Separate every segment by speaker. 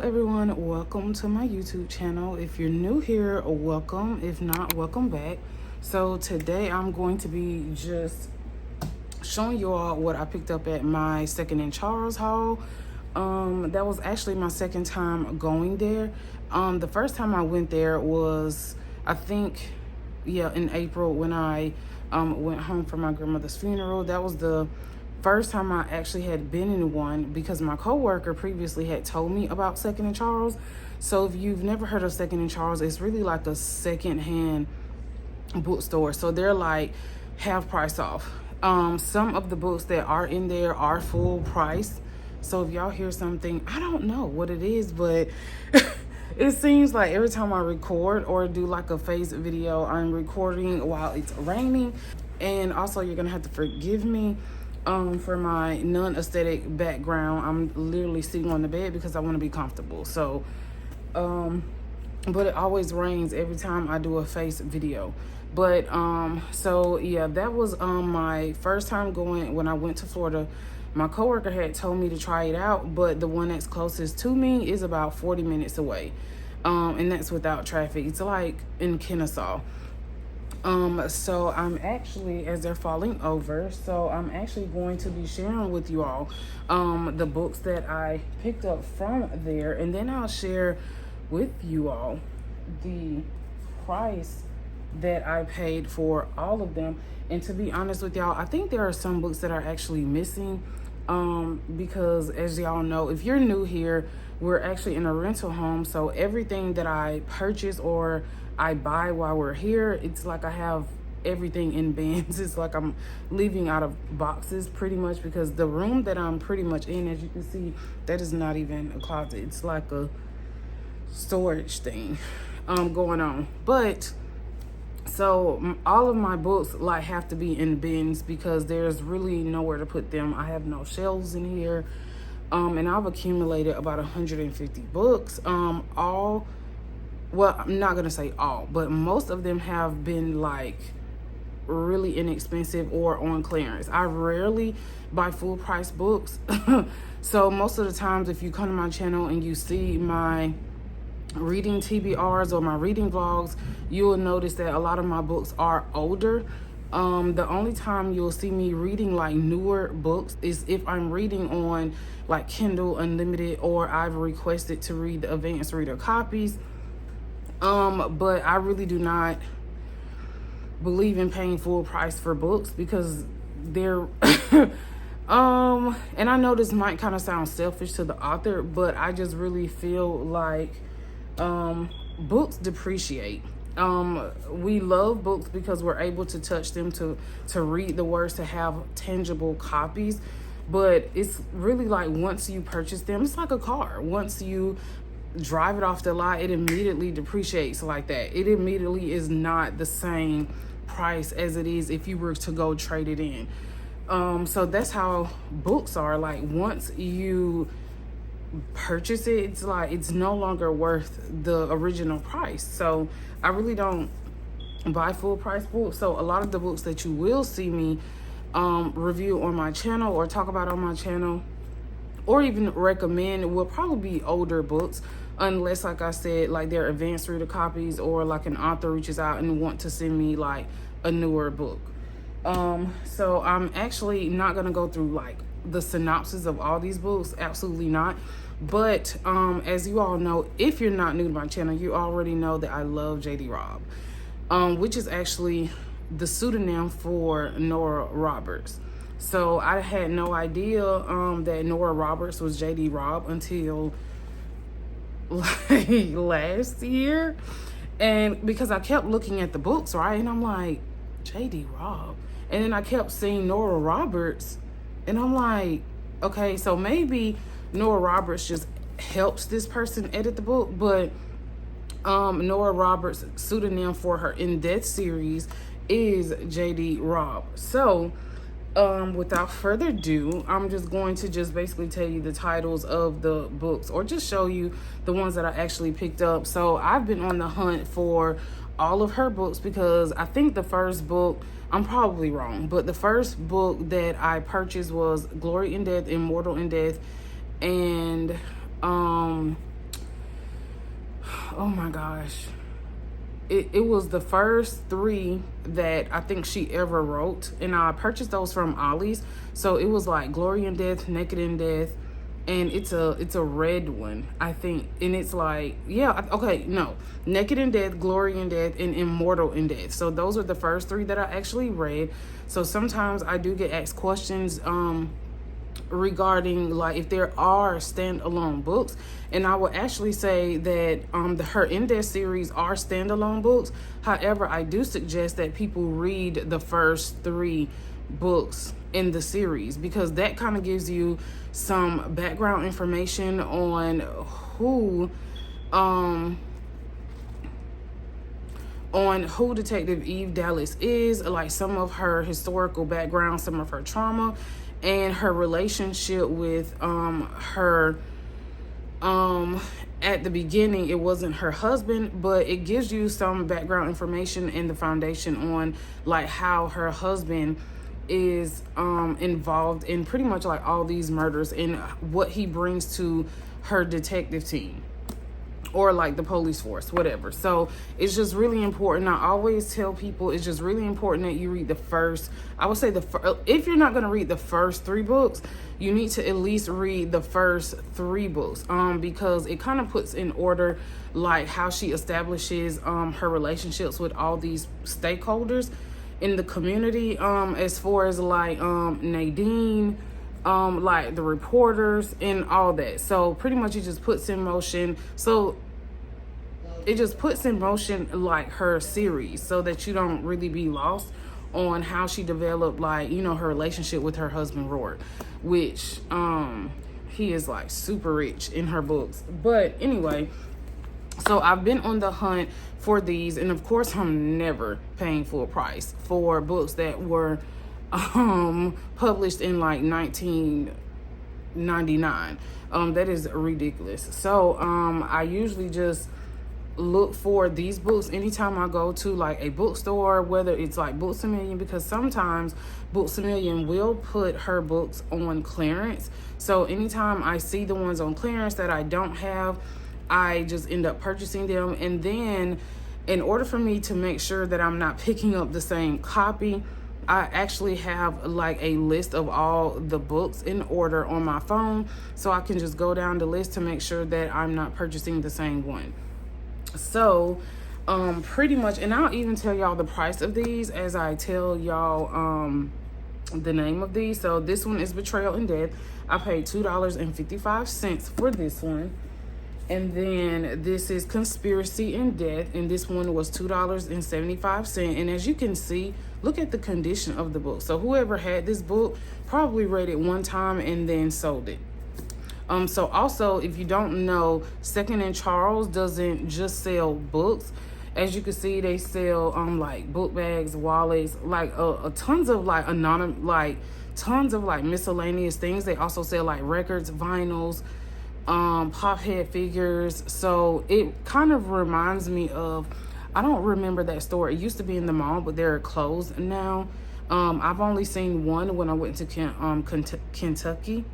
Speaker 1: everyone, welcome to my YouTube channel. If you're new here, welcome. If not, welcome back. So today I'm going to be just showing you all what I picked up at my Second and Charles haul. That was actually my second time going there. The first time I went there was, I think, in April when I went home for my grandmother's funeral. That was the first time I actually had been in one because my coworker previously had told me about Second and Charles. So if you've never heard of Second and Charles, it's really like a secondhand bookstore. So they're like half price off. Some of the books that are in there are full price. So if y'all hear something, I don't know what it is, but it seems like every time I record or do like a face video, I'm recording while it's raining. And also you're gonna have to forgive me for my non-aesthetic background. I'm literally sitting on the bed because I want to be comfortable. So but it always rains every time I do a face video. But so yeah, that was my first time going. When I went to Florida, my coworker had told me to try it out, but the one that's closest to me is about 40 minutes away, and that's without traffic. It's like in Kennesaw. So I'm actually, as they're falling over, so I'm actually going to be sharing with you all the books that I picked up from there, and then I'll share with you all the price that I paid for all of them. And to be honest with y'all, I think there are some books that are actually missing, because as y'all know, if you're new here, we're actually in a rental home, so everything that I purchase or I buy while we're here, it's like I have everything in bins. It's like I'm leaving out of boxes pretty much, because the room that I'm pretty much in, as you can see, that is not even a closet. It's like a storage thing going on. But so all of my books like have to be in bins because there's really nowhere to put them. I have no shelves in here, and I've accumulated about 150 books. Well, I'm not gonna say all, but most of them have been like really inexpensive or on clearance. I rarely buy full price books. So most of the times if you come to my channel and you see my reading TBRs or my reading vlogs, you will notice that a lot of my books are older. The only time you'll see me reading like newer books is if I'm reading on like Kindle Unlimited, or I've requested to read the advanced reader copies. But I really do not believe in paying full price for books because they're and I know this might kind of sound selfish to the author, but I just really feel like books depreciate. We love books because we're able to touch them, to read the words, to have tangible copies, but it's really like once you purchase them, it's like a car. Once you drive it off the lot, it immediately depreciates like that. It immediately is not the same price as it is if you were to go trade it in. So that's how books are. Like once you purchase it, it's like it's no longer worth the original price. So I really don't buy full price books. So a lot of the books that you will see me review on my channel or talk about on my channel or even recommend will probably be older books, unless, like I said, like they're advanced reader copies or like an author reaches out and want to send me like a newer book. So I'm actually not gonna go through like the synopsis of all these books, absolutely not. But as you all know, if you're not new to my channel, you already know that I love Robb, which is actually the pseudonym for Nora Roberts. So I had no idea that Nora Roberts was Robb until like last year, and because I kept looking at the books, right, and I'm like Robb, and then I kept seeing Nora Roberts, and I'm like, okay, so maybe Nora Roberts just helps this person edit the book, but Nora Roberts' pseudonym for her In Death series is Robb. So without further ado, I'm just going to just basically tell you the titles of the books, or just show you the ones that I actually picked up. So I've been on the hunt for all of her books because I think the first book, I'm probably wrong, but the first book that I purchased was Glory in Death, Immortal in Death, and oh my gosh. It was the first 3 that I think she ever wrote. And I purchased those from Ollie's. So it was like Glory in Death, Naked in Death. And it's a red one, I think. And it's like, yeah, okay, no. Naked in Death, Glory in Death, and Immortal in Death. So those are the first 3 that I actually read. So sometimes I do get asked questions regarding like if there are standalone books, and I will actually say that her in-depth series are standalone books. However, I do suggest that people read the first 3 books in the series, because that kind of gives you some background information on who Detective Eve Dallas is, like some of her historical background, some of her trauma, and her relationship with her at the beginning it wasn't her husband, but it gives you some background information and the foundation on like how her husband is involved in pretty much like all these murders and what he brings to her detective team or like the police force, whatever. So it's just really important. I always tell people it's just really important that you read the first, I would say if you're not going to read the first 3 books, you need to at least read the first 3 books because it kind of puts in order like how she establishes her relationships with all these stakeholders in the community, as far as like Nadine, like the reporters and all that. So pretty much it just puts in motion. So it just puts in motion like her series so that you don't really be lost on how she developed like, you know, her relationship with her husband Robb, which he is like super rich in her books. But anyway, so I've been on the hunt for these, and of course I'm never paying full price for books that were published in like 1999. That is ridiculous. So I usually just look for these books anytime I go to like a bookstore, whether it's like Books A Million, because sometimes Books A Million will put her books on clearance. So anytime I see the ones on clearance that I don't have, I just end up purchasing them. And then in order for me to make sure that I'm not picking up the same copy, I actually have like a list of all the books in order on my phone, so I can just go down the list to make sure that I'm not purchasing the same one. So pretty much, and I'll even tell y'all the price of these as I tell y'all the name of these. So this one is Betrayal and Death. I paid $2.55 for this one. And then this is Conspiracy and Death, and this one was $2.75. And as you can see, look at the condition of the book. So whoever had this book probably read it one time and then sold it. So also, if you don't know, Second and Charles doesn't just sell books. As you can see, they sell like book bags, wallets, like tons of like tons of like miscellaneous things. They also sell like records, vinyls, pop head figures. So it kind of reminds me of, I don't remember that store. It used to be in the mall, but they're closed now. I've only seen one when I went to Kentucky.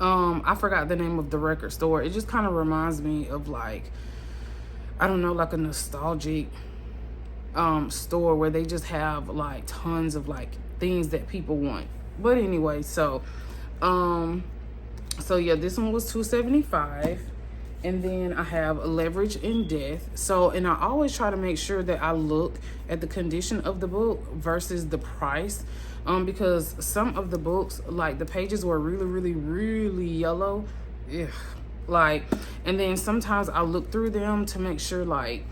Speaker 1: I forgot the name of the record store. It just kind of reminds me of like, I don't know, like a nostalgic store where they just have like tons of like things that people want. But anyway, so yeah, this one was $2.75. And then I have Leverage in Death. So, and I always try to make sure that I look at the condition of the book versus the price. Because some of the books, like the pages were really, really, really yellow. Ugh. Like, and then sometimes I look through them to make sure like,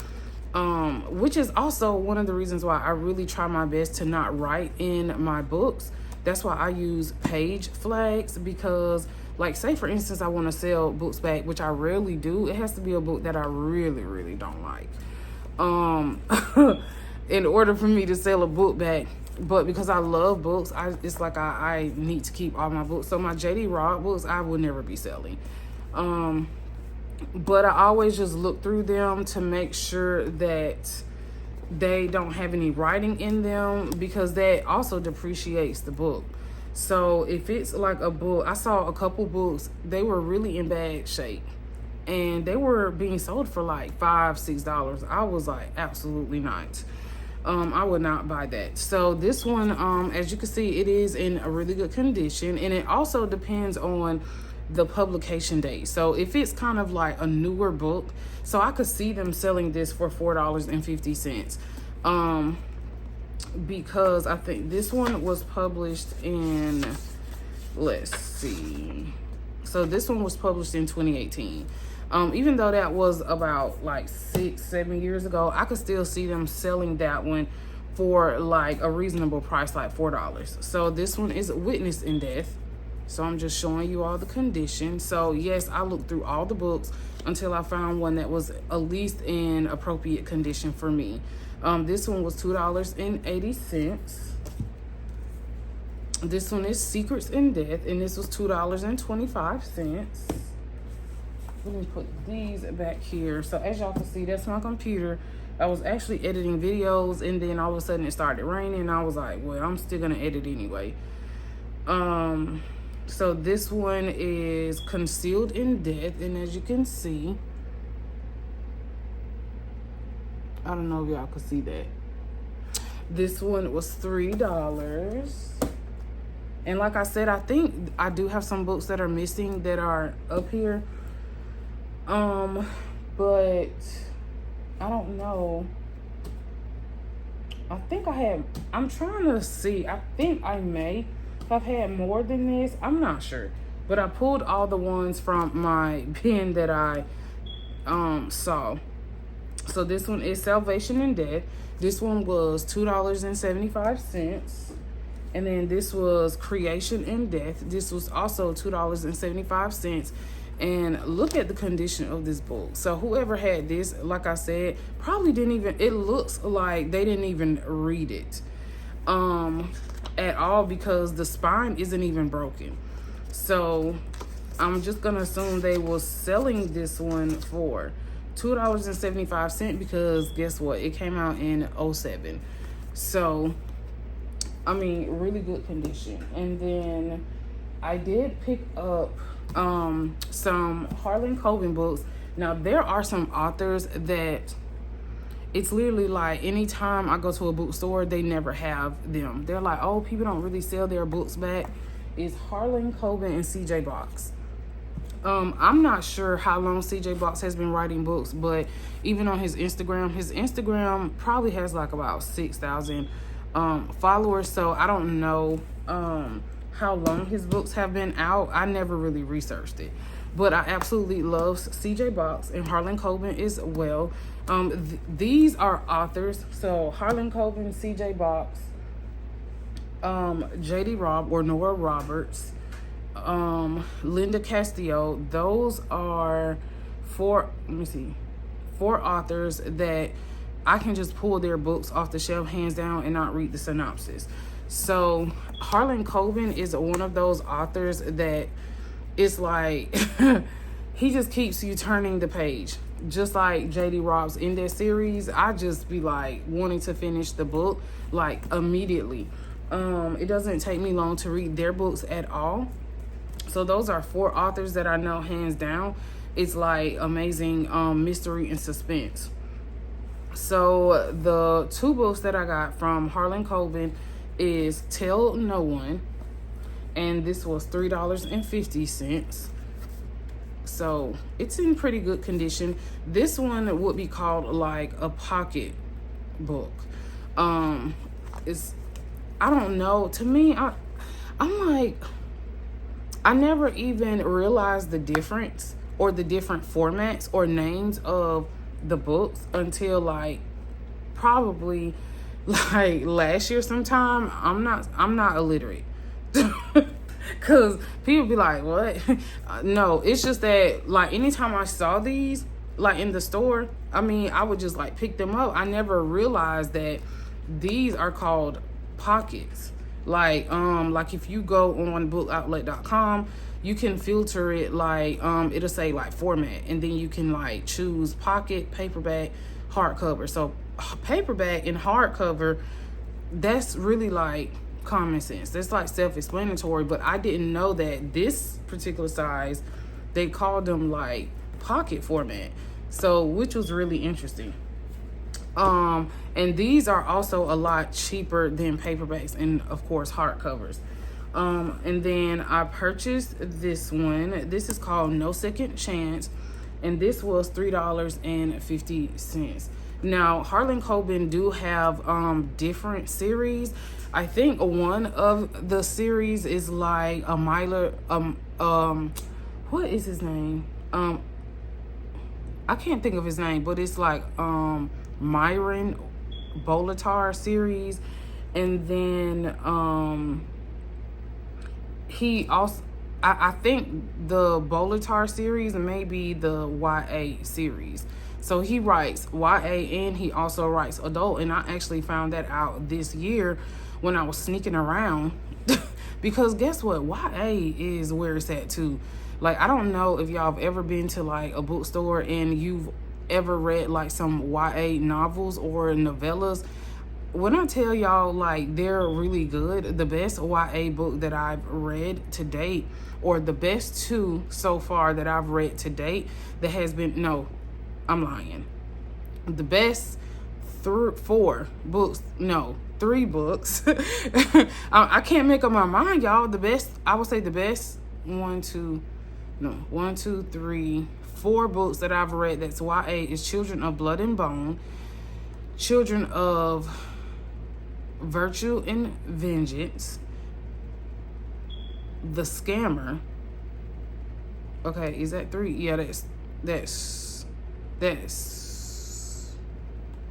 Speaker 1: which is also one of the reasons why I really try my best to not write in my books. That's why I use page flags, because like, say for instance, I want to sell books back, which I rarely do. It has to be a book that I really, really don't like. In order for me to sell a book back. But because I love books, it's like I need to keep all my books. So my J.D. Robb books, I will never be selling. But I always just look through them to make sure that they don't have any writing in them, because that also depreciates the book. So if it's like a book, I saw a couple books, they were really in bad shape. and they were being sold for like $5-6. I was like, absolutely not. I would not buy that. So this one, as you can see, it is in a really good condition, and it also depends on the publication date. So if it's kind of like a newer book, so I could see them selling this for $4.50. Because I think this one was published in, let's see. So this one was published in 2018. Even though that was about like 6-7 years ago, I could still see them selling that one for like a reasonable price, like $4. So this one is Witness in Death. So I'm just showing you all the condition. So yes, I looked through all the books until I found one that was at least in appropriate condition for me. This one was $2.80. This one is Secrets in Death, and this was $2.25. Let me put these back here. So as y'all can see, that's my computer. I was actually editing videos, and then all of a sudden it started raining, and I was like, well, I'm still gonna edit anyway. So this one is Concealed in Death, and as you can see, I don't know if y'all can see that. This one was $3. And like I said, I think I do have some books that are missing that are up here. But I don't know. I'm trying to see. I think I may have had more than this. I'm not sure. But I pulled all the ones from my bin that I saw. So this one is Salvation in Death. This one was $2.75. And then this was Creation in Death. This was also $2.75. And look at the condition of this book. So whoever had this, like I said, probably didn't even, it looks like they didn't even read it at all, because the spine isn't even broken. So I'm just gonna assume they were selling this one for $2.75, because guess what? It came out in 2007. So, I mean, really good condition. And then I did pick up some Harlan Coben books. Now, there are some authors that it's literally like anytime I go to a bookstore, they never have them. They're like, oh, people don't really sell their books back. It's Harlan Coben and CJ Box. I'm not sure how long CJ Box has been writing books, but even on his Instagram probably has like about 6,000 followers. So I don't know how long his books have been out. I never really researched it, but I absolutely love CJ Box and Harlan Coben as well. These are authors. So Harlan Coben, CJ Box, JD Robb or Nora Roberts, Linda Castillo. Those are four authors that I can just pull their books off the shelf hands down and not read the synopsis. So Harlan Coben is one of those authors that it's like he just keeps you turning the page, just like JD Robb's in that series. I just be like wanting to finish the book like immediately. It doesn't take me long to read their books at all. So those are four authors that I know hands down. It's like amazing mystery and suspense. So the two books that I got from Harlan Coben is Tell No One, and this was $3.50. So it's in pretty good condition. This one would be called like a pocket book. It's, I don't know, to me, I'm like, I never even realized the difference or the different formats or names of the books until like probably like last year sometime. I'm not illiterate. Cause people be like, what? No, it's just that like anytime I saw these like in the store, I mean, I would just like pick them up. I never realized that these are called pockets. Like if you go on bookoutlet.com, you can filter it like it'll say like format, and then you can like choose pocket, paperback, hardcover. So paperback and hardcover, that's really like common sense. That's like self-explanatory, but I didn't know that this particular size, they called them like pocket format, so which was really interesting. And these are also a lot cheaper than paperbacks and of course hardcovers. And then I purchased this one. This is called No Second Chance, and this was $3.50. Now, Harlan Coben do have different series. I think one of the series is like a what is his name? I can't think of his name, but it's like Myron Bolitar series. And then he also, I think the Bolitar series may be the YA series. So he writes YA and he also writes adult. And I actually found that out this year when I was sneaking around. Because guess what? YA is where it's at too. Like, I don't know if y'all have ever been to like a bookstore and you've ever read like some YA novels or novellas. When I tell y'all, like, they're really good, the best YA book that I've read to date, or the best two so far that I've read to date, that has been, no, I'm lying. The best three books. I can't make up my mind, y'all. The best, I would say the best 4 books that I've read that's YA is Children of Blood and Bone, Children of Virtue and Vengeance, The Scammer. Okay, is that 3? Yeah, that's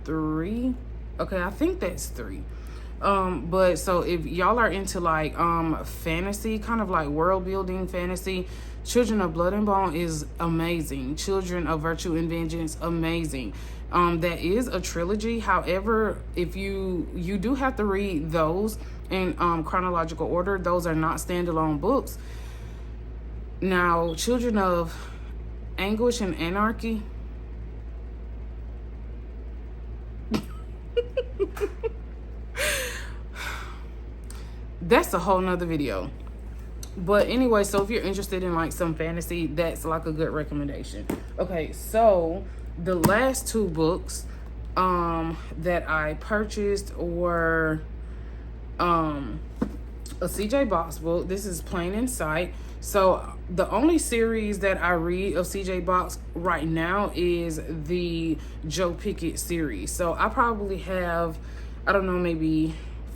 Speaker 1: 3. Okay, I think that's 3. But so if y'all are into like fantasy, kind of like world building fantasy, Children of Blood and Bone is amazing. Children of Virtue and Vengeance, amazing. That is a trilogy. However, if you do have to read those in chronological order. Those are not standalone books. Now, Children of Anguish and Anarchy. That's a whole nother video. But anyway, so if you're interested in like some fantasy, that's like a good recommendation. Okay, so the last 2 books that I purchased were a CJ Box book. This is Plain in Sight. So the only series that I read of CJ Box right now is the Joe Pickett series. So I probably have, I don't know, maybe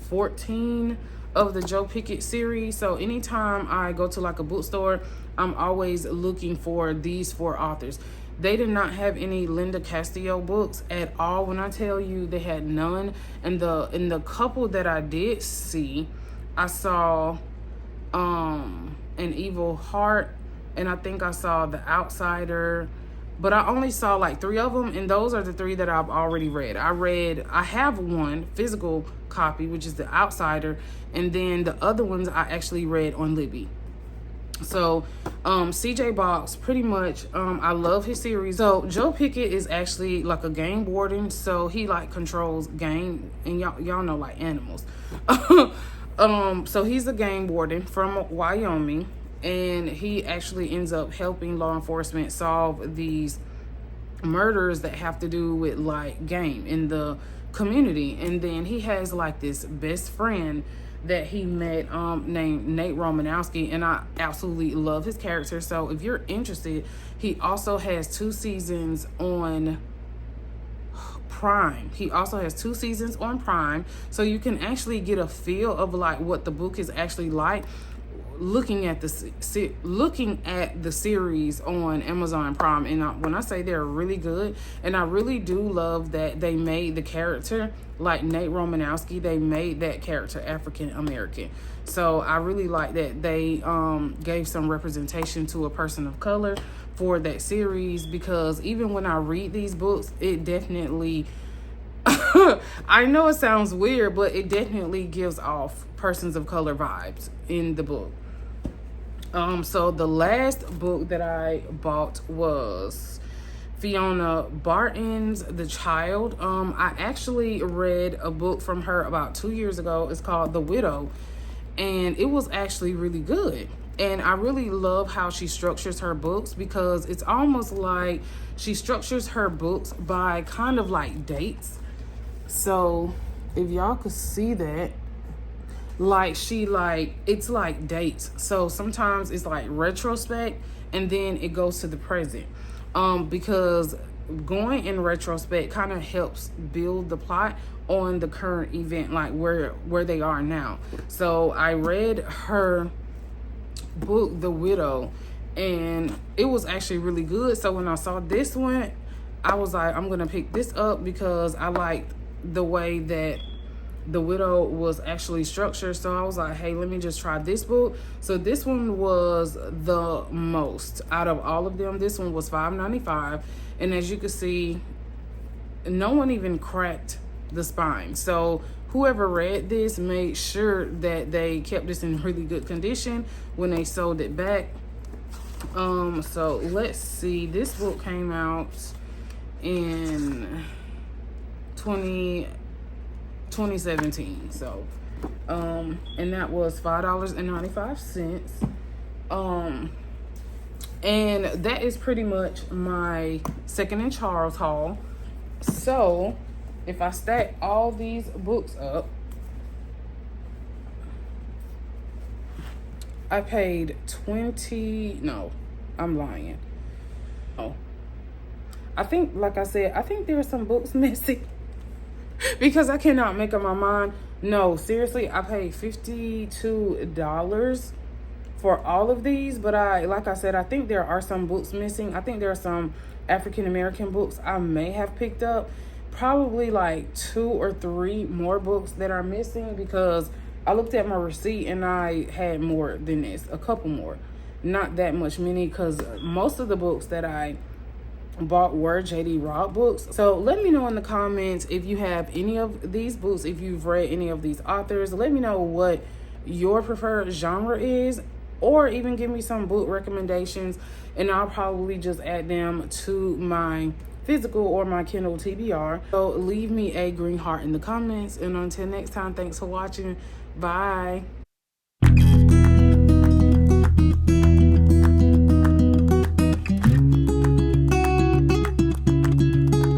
Speaker 1: 14 of the Joe Pickett series. So anytime I go to like a bookstore, I'm always looking for these 4 authors. They did not have any Linda Castillo books at all. When I tell you, they had none. And the couple that I did see, I saw An Evil Heart, and I think I saw The Outsider, but I only saw like 3 of them, and those are the 3 that I've already read. I have one physical copy, which is The Outsider, and then the other ones I actually read on Libby. So CJ Box, pretty much, I love his series. So Joe Pickett is actually like a game warden, so he like controls game, and y'all know, like animals. So he's a game warden from Wyoming, and he actually ends up helping law enforcement solve these murders that have to do with like game in the community. And then he has like this best friend that he met named Nate Romanowski, and I absolutely love his character. So if you're interested, he also has 2 seasons on Prime. He also has 2 seasons on Prime, so you can actually get a feel of like what the book is actually like looking at the series on Amazon Prime. And when I say they're really good, and I really do love that they made the character like Nate Romanowski, they made that character African American. So I really like that they gave some representation to a person of color for that series, because even when I read these books, it definitely I know it sounds weird, but it definitely gives off persons of color vibes in the book. So the last book that I bought was Fiona Barton's The Child. I actually read a book from her about 2 years ago. It's called The Widow, and it was actually really good. And I really love how she structures her books, because it's almost like she structures her books by kind of like dates. So if y'all could see that, like it's like dates. So sometimes it's like retrospect and then it goes to the present. Because going in retrospect kind of helps build the plot on the current event, like where they are now. So I read her book, The Widow, and it was actually really good. So when I saw this one, I was like, I'm gonna pick this up because I liked the way that The Widow was actually structured. So I was like, hey, let me just try this book. So this one was the most out of all of them. This one was $5.95, and as you can see, no one even cracked the spine. So whoever read this made sure that they kept this in really good condition when they sold it back. So let's see, this book came out in 2017. So and that was $5.95. And that is pretty much my Second and Charles haul. So if I stack all these books up, I paid no, I'm lying. Oh, I think, like I said, I think there are some books missing because I cannot make up my mind. No, seriously, I paid $52 for all of these, but like I said, I think there are some books missing. I think there are some African American books I may have picked up. Probably like 2 or 3 more books that are missing, because I looked at my receipt and I had more than this, a couple more, not that much many, because most of the books that I bought were J.D. Robb books. So let me know in the comments if you have any of these books, if you've read any of these authors. Let me know what your preferred genre is, or even give me some book recommendations, and I'll probably just add them to my physical or my Kindle TBR. So leave me a green heart in the comments, and until next time, thanks for watching. Bye.